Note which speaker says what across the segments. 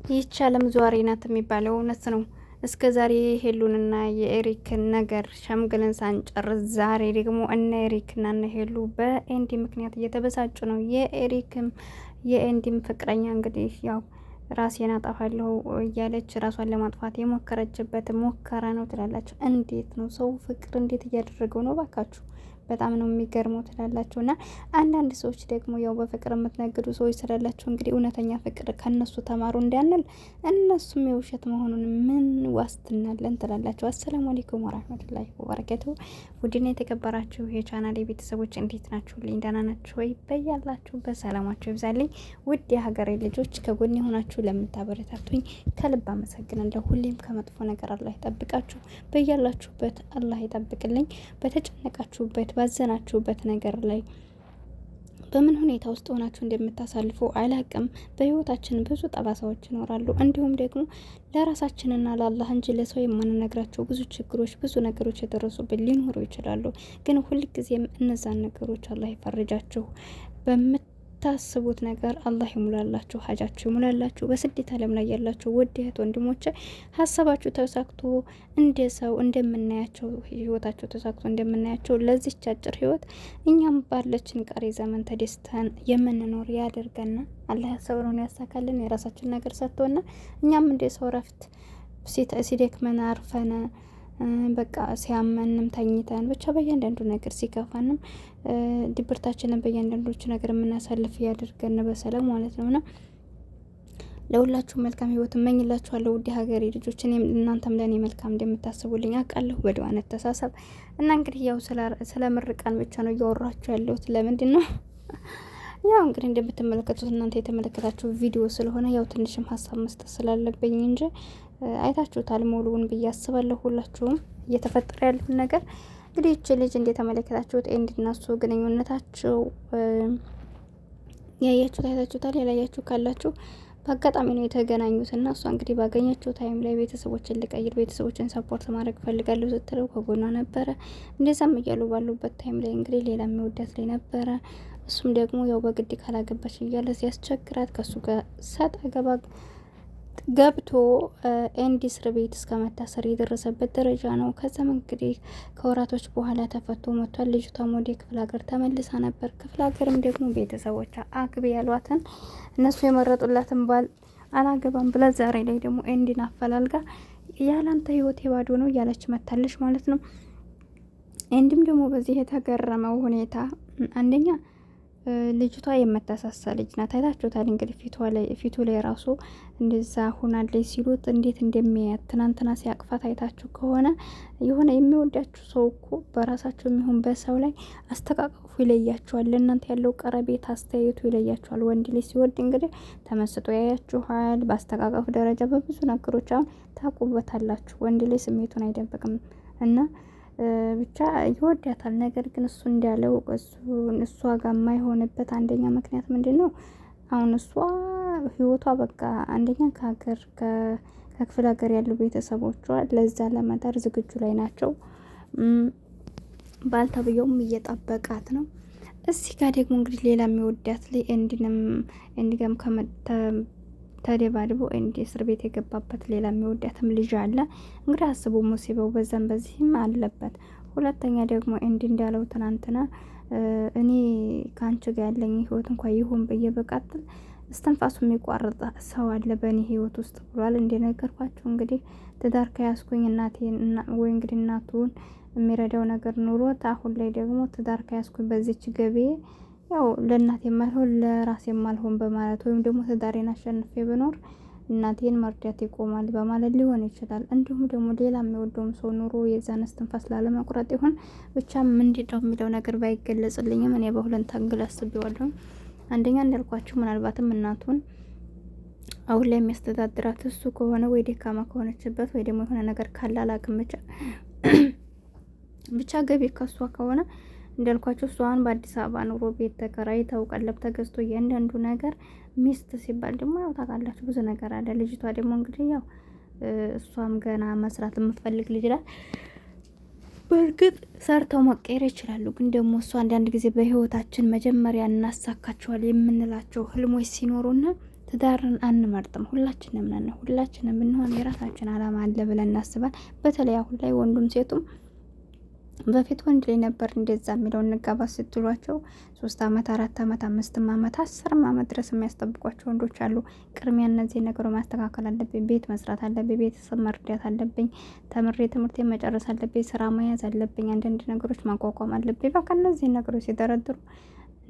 Speaker 1: ይህች ዓለም ዟሪ ናት የሚባለው እውነት ነው። እስከ ዛሬ ሄሉንና የኤሪክን ነገር ሸምግለን ሳንጨርስ ዛሬ ደግሞ እነ ኤሪክና እነ ሄሉ በኤንዲ ምክንያት እየተበሳጩ ነው። የኤሪክም የኤንዲም ፍቅረኛ እንግዲህ ያው ራሴን አጠፋለሁ እያለች ራሷን ለማጥፋት የሞከረችበት ሙከራ ነው ትላላችሁ። እንዴት ነው ሰው ፍቅር እንዴት እያደረገው ነው ባካችሁ? በጣም ነው የሚገርመው ትላላችሁ። እና አንዳንድ ሰዎች ደግሞ ያው በፍቅር የምትነግዱ ሰዎች ስላላችሁ እንግዲህ እውነተኛ ፍቅር ከነሱ ተማሩ እንዳንል እነሱም የውሸት መሆኑን ምን ዋስትናለን ትላላችሁ። አሰላሙ አለይኩም ወራህመቱላሂ ወበረካቱ። ውድና የተከበራችሁ የቻናል ቤተሰቦች እንዴት ናችሁ? ልኝ ደህና ናችሁ ወይ? በያላችሁ በሰላማችሁ ይብዛልኝ። ውድ የሀገሬ ልጆች ከጎን የሆናችሁ ለምታበረታቱኝ ከልብ አመሰግናለሁ። ሁሌም ከመጥፎ ነገር አላህ ይጠብቃችሁ፣ በያላችሁበት አላህ ይጠብቅልኝ። በተጨነቃችሁበት ባዘናችሁበት ነገር ላይ በምን ሁኔታ ውስጥ ሆናችሁ እንደምታሳልፉ አላቅም። በህይወታችን ብዙ ጠባሳዎች ይኖራሉ። እንዲሁም ደግሞ ለራሳችንና ለአላህ እንጂ ለሰው የማንነግራቸው ብዙ ችግሮች፣ ብዙ ነገሮች የደረሱብን ሊኖሩ ይችላሉ። ግን ሁልጊዜም እነዛን ነገሮች አላህ ይፈርጃችሁ። ታስቡት ነገር አላህ ይሙላላችሁ፣ ሀጃችሁ ይሙላላችሁ። በስደት ዓለም ላይ ያላችሁ ውድ እህት ወንድሞቼ ሀሳባችሁ ተሳክቶ እንደ ሰው እንደምናያቸው ህይወታቸው ተሳክቶ እንደምናያቸው ለዚች አጭር ህይወት እኛም ባለችን ቀሪ ዘመን ተደስተን የምንኖር ያደርገና አላህ ያሰብነውን ያሳካልን። የራሳችን ነገር ሰጥቶና እኛም እንደ ሰው ረፍት ሲደክመን አርፈን በቃ ሲያመንም ተኝተን ብቻ በእያንዳንዱ ነገር ሲከፋንም ድብርታችንን በእያንዳንዶቹ ነገር የምናሳልፍ ያድርገን በሰላም ማለት ነውና ለሁላችሁ መልካም ህይወት እመኝላችኋለሁ። ውድ ሀገሬ ልጆች እናንተም ለኔ መልካም እንደምታስቡልኝ አውቃለሁ። በደዋነት ተሳሰብ እና እንግዲህ ያው ስለ ምርቃን ብቻ ነው እያወራችሁ ያለሁት። ለምንድን ነው ያው እንግዲህ እንደምትመለከቱት እናንተ የተመለከታችሁ ቪዲዮ ስለሆነ ያው ትንሽም ሀሳብ መስጠት ስላለብኝ እንጂ አይታችሁታል ሙሉውን ብዬ አስባለሁ። ሁላችሁም እየተፈጠረ ያለውን ነገር እንግዲህ እቺ ልጅ እንደተመለከታችሁት ኤንዲና እሱ ግንኙነታቸው ያያችሁት አይታችሁታል። ያላያችሁ ካላችሁ በአጋጣሚ ነው የተገናኙት እና እሷ እንግዲህ ባገኘችው ታይም ላይ ቤተሰቦችን ልቀይር፣ ቤተሰቦችን ሰፖርት ማድረግ ፈልጋለሁ ስትለው ከጎኗ ነበረ። እንደዛም እያሉ ባሉበት ታይም ላይ እንግዲህ ሌላ የሚወዳት ላይ ነበረ። እሱም ደግሞ ያው በግድ ካላገባች እያለ ሲያስቸግራት ከሱ ጋር ሰጥ አገባ ገብቶ ኤንዲ እስር ቤት እስከ መታሰር የደረሰበት ደረጃ ነው። ከዛም እንግዲህ ከወራቶች በኋላ ተፈቶ መጥቷል። ልጅቷም ወደ ክፍለ ሀገር ተመልሳ ነበር። ክፍለ ሀገርም ደግሞ ቤተሰቦቿ አግቢ ያሏትን እነሱ የመረጡላትን ባል አላገባም ብላ ዛሬ ላይ ደግሞ ኤንዲን አፈላልጋ ያላንተ ህይወት ባዶ ነው እያለች መታለች ማለት ነው። ኤንዲም ደግሞ በዚህ የተገረመው ሁኔታ አንደኛ ልጅቷ የምታሳሳ ልጅ ናት። አይታችሁታል እንግዲህ ፊቱ ላይ ራሱ እንደዛ ሆናለች ሲሉት እንዴት እንደሚያያት ትናንትና ሲያቅፋት አይታችሁ ከሆነ የሆነ የሚወዳችሁ ሰው እኮ በራሳችሁ የሚሆን በሰው ላይ አስተቃቀፉ ይለያችኋል። ለእናንተ ያለው ቀረቤት አስተያየቱ ይለያችኋል። ወንድ ልጅ ሲወድ እንግዲህ ተመስጦ ያያችኋል። በአስተቃቀፉ ደረጃ በብዙ ነገሮች አሁን ታውቁበታላችሁ። ወንድ ልጅ ስሜቱን አይደብቅም እና ብቻ ይወዳታል። ነገር ግን እሱ እንዳለው እሷ ጋር የማይሆንበት አንደኛ ምክንያት ምንድን ነው? አሁን እሷ ህይወቷ በቃ አንደኛ ከክፍለ ሀገር ያሉ ቤተሰቦቿ ለዛ ለመዳር ዝግጁ ላይ ናቸው። ባልተብየውም እየጠበቃት ነው። እዚህ ጋር ደግሞ እንግዲህ ሌላ የሚወዳት ላይ ኤንዲገም ተደባድቦ ኤንዲ እስር ቤት የገባበት ሌላ የሚወዳትም ልጅ አለ። እንግዲህ አስቡ ሙሲበው በዛም በዚህም አለበት። ሁለተኛ ደግሞ ኤንዲ እንዳለው ትናንትና እኔ ከአንቺ ጋር ያለኝ ህይወት እንኳን ይሁን ብዬ በቃጥል እስትንፋሱ የሚቋርጥ ሰው አለ በእኔ ህይወት ውስጥ ብሏል። እንደነገርኳችሁ እንግዲህ ትዳር ከያዝኩኝ እናቴን ወይ እንግዲህ እናቱን የሚረዳው ነገር ኑሮት አሁን ላይ ደግሞ ትዳር ከያዝኩኝ በዚች ገቤ ያው ለእናቴ የማልሆን ለራሴ የማልሆን በማለት ወይም ደግሞ ትዳሬን አሸንፌ ብኖር እናቴን መርዳት ይቆማል በማለት ሊሆን ይችላል። እንዲሁም ደግሞ ሌላ የሚወደውም ሰው ኑሮ የዛን እስትንፋስ ላለመቁረጥ ይሆን ብቻ ምንድነው የሚለው ነገር ባይገለጽልኝም እኔ በሁለት አንግል አስቤዋለሁ። አንደኛ እንዳልኳችሁ ምናልባትም እናቱን አሁን ላይ የሚያስተዳድራት እሱ ከሆነ ወይ ደካማ ከሆነችበት ወይ ደግሞ የሆነ ነገር ካለ አላቅም ብቻ ገቢ ከሷ ከሆነ እንዳልኳችሁ እሷን በአዲስ አበባ ኑሮ ቤት ተከራይተው ቀለብ ተገዝቶ እያንዳንዱ ነገር ሚስት ሲባል ደግሞ ያው ታውቃላችሁ ብዙ ነገር አለ። ልጅቷ ደግሞ እንግዲህ ያው እሷም ገና መስራት የምትፈልግ ልጅ ናት። በእርግጥ ሰርተው መቀየር ይችላሉ። ግን ደግሞ እሷ አንዳንድ ጊዜ በህይወታችን መጀመሪያ እናሳካቸዋል የምንላቸው ህልሞች ሲኖሩና ትዳርን አንመርጥም። ሁላችንም ነን። ሁላችንም ብንሆን የራሳችን አላማ አለ ብለን እናስባል። በተለይ አሁን ላይ ወንዱም ሴቱም በፊት ወንድ ላይ ነበር እንደዛ የሚለው እንጋባ ስትሏቸው 3 አመት 4 አመት 5 አመት 10 አመት ድረስ የሚያስጠብቋቸው ወንዶች አሉ። ቅድሚያ እነዚህ ነገሮች ማስተካከል አለብኝ፣ ቤት መስራት አለብኝ፣ ቤተሰብ መርዳት አለብኝ፣ ተምሬ ትምህርቴን መጨረስ አለብኝ፣ ስራ መያዝ አለብኝ፣ አንዳንድ ነገሮች ማቋቋም አለብኝ። በቃ እነዚህ ነገሮች ሲደረድሩ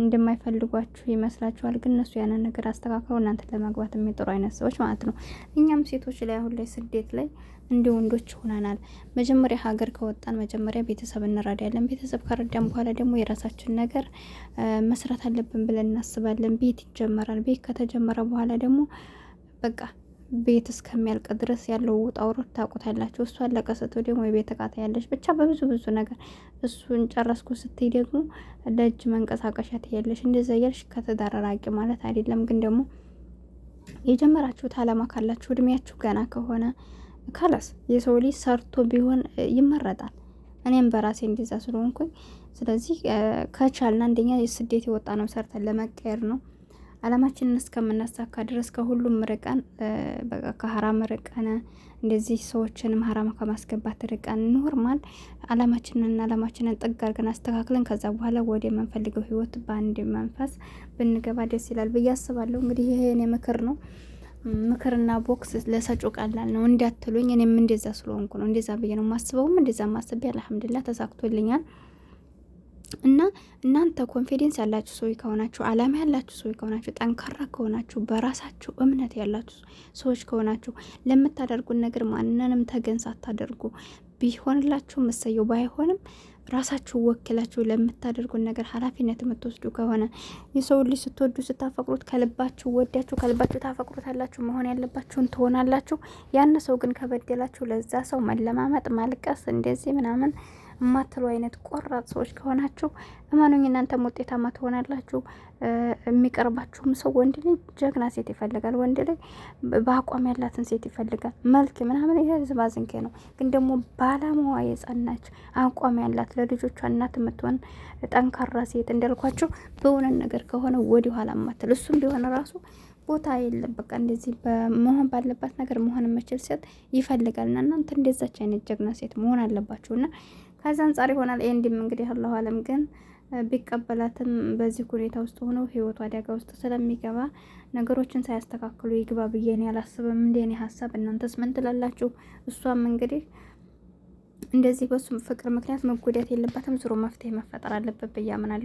Speaker 1: እንደማይፈልጓችሁ ይመስላችኋል። ግን እነሱ ያንን ነገር አስተካክለው እናንተን ለማግባት የሚጥሩ አይነት ሰዎች ማለት ነው። እኛም ሴቶች ላይ አሁን ላይ ስደት ላይ እንደ ወንዶች ሆነናል። መጀመሪያ ሀገር ከወጣን መጀመሪያ ቤተሰብ እንረዳለን። ቤተሰብ ከረዳን በኋላ ደግሞ የራሳችን ነገር መስራት አለብን ብለን እናስባለን። ቤት ይጀመራል። ቤት ከተጀመረ በኋላ ደግሞ በቃ ቤት እስከሚያልቅ ድረስ ያለው ውጣ ውረድ ታውቁታላችሁ። እሱ አለቀ ስትው ደግሞ የቤት እቃ ያለች ብቻ በብዙ ነገር እሱን ጨረስኩ ስትይ ደግሞ ለእጅ መንቀሳቀሻ ትያለሽ። እንደዛ እያልሽ ከተዳረራቂ ማለት አይደለም። ግን ደግሞ የጀመራችሁት አላማ ካላችሁ እድሜያችሁ ገና ከሆነ ካላስ የሰው ልጅ ሰርቶ ቢሆን ይመረጣል። እኔም በራሴ እንደዛ ስለሆንኩኝ ስለዚህ ከቻልን አንደኛ የስደት የወጣ ነው ሰርተን ለመቀየር ነው። አላማችንን እስከምናሳካ ድረስ ከሁሉም ርቀን በቃ ከሀራም ርቀን እንደዚህ ሰዎችንም ሀራም ከማስገባት ርቀን ኖርማል አላማችንን ጥግ አድርገን አስተካክለን ከዛ በኋላ ወደ የምንፈልገው ህይወት በአንድ መንፈስ ብንገባ ደስ ይላል ብዬ አስባለሁ። እንግዲህ ይሄ የኔ ምክር ነው። ምክርና ቦክስ ለሰጩ ቀላል ነው እንዳትሉኝ፣ እኔም እንደዛ ስለሆንኩ ነው እንደዛ ብዬ ነው ማስበውም እንደዛ ማስቤ አልሐምዱሊላህ ተሳክቶልኛል። እና እናንተ ኮንፊደንስ ያላችሁ ሰዎች ከሆናችሁ፣ አላማ ያላችሁ ሰዎች ከሆናችሁ፣ ጠንካራ ከሆናችሁ፣ በራሳችሁ እምነት ያላችሁ ሰዎች ከሆናችሁ ለምታደርጉን ነገር ማንንም ተገን ሳታደርጉ ቢሆንላችሁ መሰየው፣ ባይሆንም ራሳችሁ ወክላችሁ ለምታደርጉን ነገር ኃላፊነት የምትወስዱ ከሆነ የሰው ልጅ ስትወዱ ስታፈቅሩት ከልባችሁ ወዳችሁ ከልባችሁ ታፈቅሩታላችሁ። መሆን ያለባችሁን ትሆናላችሁ። ያን ሰው ግን ከበደላችሁ ለዛ ሰው መለማመጥ፣ ማልቀስ እንደዚህ ምናምን የማትሉ አይነት ቆራጥ ሰዎች ከሆናችሁ እመኑኝ እናንተም ውጤታማ ትሆናላችሁ። የሚቀርባችሁም ሰው ወንድ ልጅ ጀግና ሴት ይፈልጋል። ወንድ ልጅ በአቋም ያላትን ሴት ይፈልጋል። መልክ ምናምን ይሄ ዝባዝንኬ ነው። ግን ደግሞ ባለሙያ የጸናች አቋም ያላት ለልጆቿ እናት የምትሆን ጠንካራ ሴት እንዳልኳችሁ በእውነት ነገር ከሆነ ወደ ኋላ ማትል እሱም ቢሆን ራሱ ቦታ የለም። በቃ እንደዚህ በመሆን ባለባት ነገር መሆን የምችል ሴት ይፈልጋልና እናንተ እንደዛች አይነት ጀግና ሴት መሆን አለባችሁና ከዛ አንጻር ይሆናል። እንዲም እንግዲህ አላሁ አለም ግን ቢቀበላትም በዚህ ሁኔታ ውስጥ ሆኖ ህይወቱ አደጋ ውስጥ ስለሚገባ ነገሮችን ሳያስተካክሉ ይግባ ብዬ እኔ አላስብም። እንደኔ ሀሳብ እናንተስ ምን ትላላችሁ? እሷም እንግዲህ እንደዚህ በሱ ፍቅር ምክንያት መጎዳት የለባትም። ዙሮ መፍትሄ መፈጠር አለበት ብዬ አምናለሁ።